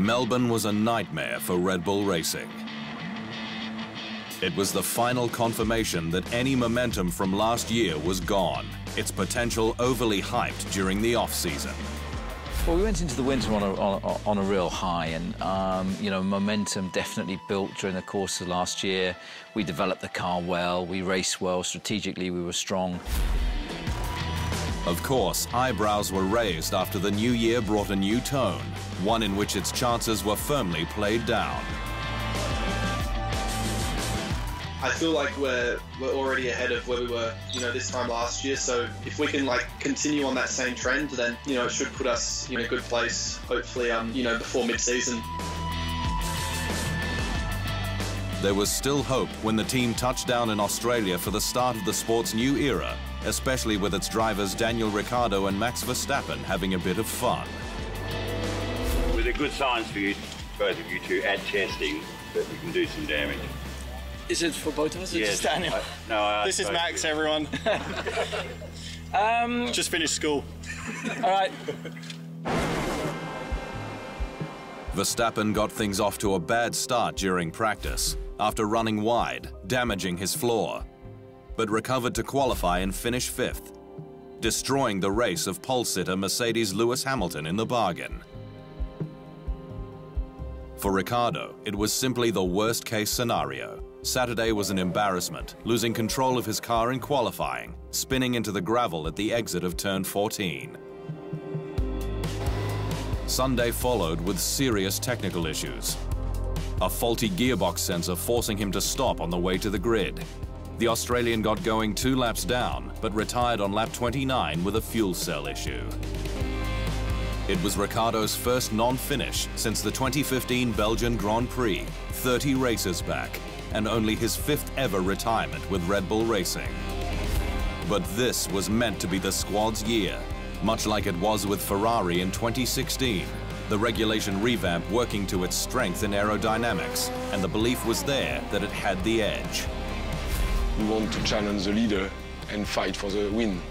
Melbourne was a nightmare for Red Bull Racing. It was the final confirmation that any momentum from last year was gone, its potential overly hyped during the off-season. Well, we went into the winter on a real high, and you know, momentum definitely built during the course of last year. We developed the car well, we raced well, strategically we were strong. Of course, eyebrows were raised after the new year brought a new tone, one in which its chances were firmly played down. I feel like we're already ahead of where we were, you know, this time last year. So if we can continue on that same trend, then it should put us in a good place. Hopefully, before mid-season. There was still hope when the team touched down in Australia for the start of the sport's new era, especially with its drivers Daniel Ricciardo and Max Verstappen having a bit of fun. With a good signs for you, both of you to add testing that we can do some damage. Is it for both of us? Yes. Just Daniel? This is Max, everyone. Just finished school. All right. Verstappen got things off to a bad start during practice after running wide, damaging his floor, but recovered to qualify and finish 5th, destroying the race of pole sitter Mercedes' Lewis Hamilton in the bargain. For Ricciardo, it was simply the worst-case scenario. Saturday was an embarrassment, losing control of his car in qualifying, spinning into the gravel at the exit of turn 14. Sunday followed with serious technical issues. A faulty gearbox sensor forcing him to stop on the way to the grid. The Australian got going 2 laps down, but retired on lap 29 with a fuel cell issue. It was Ricciardo's first non-finish since the 2015 Belgian Grand Prix, 30 races back, and only his 5th ever retirement with Red Bull Racing. But this was meant to be the squad's year, much like it was with Ferrari in 2016, the regulation revamp working to its strength in aerodynamics, and the belief was there that it had the edge. We want to challenge the leader and fight for the win.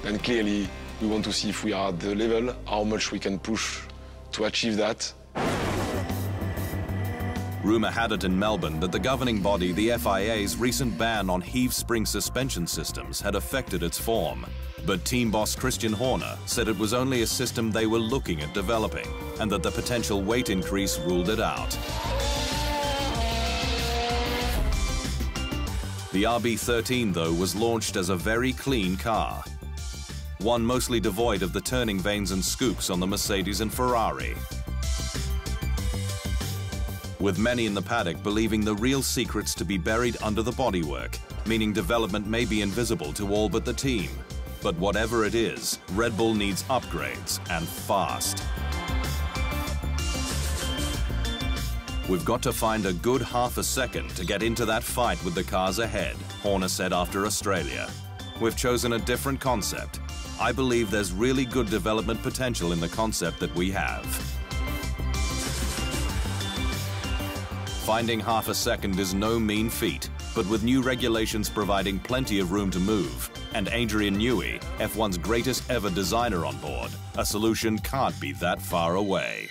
And clearly, we want to see if we are at the level, how much we can push to achieve that. Rumour had it in Melbourne that the governing body, the FIA's recent ban on heave spring suspension systems had affected its form. But team boss Christian Horner said it was only a system they were looking at developing, and that the potential weight increase ruled it out. The RB13, though, was launched as a very clean car, one mostly devoid of the turning vanes and scoops on the Mercedes and Ferrari, with many in the paddock believing the real secrets to be buried under the bodywork, meaning development may be invisible to all but the team. But whatever it is, Red Bull needs upgrades, and fast. We've got to find a good half a second to get into that fight with the cars ahead, Horner said after Australia. We've chosen a different concept. I believe there's really good development potential in the concept that we have. Finding half a second is no mean feat, but with new regulations providing plenty of room to move, and Adrian Newey, F1's greatest ever designer on board, a solution can't be that far away.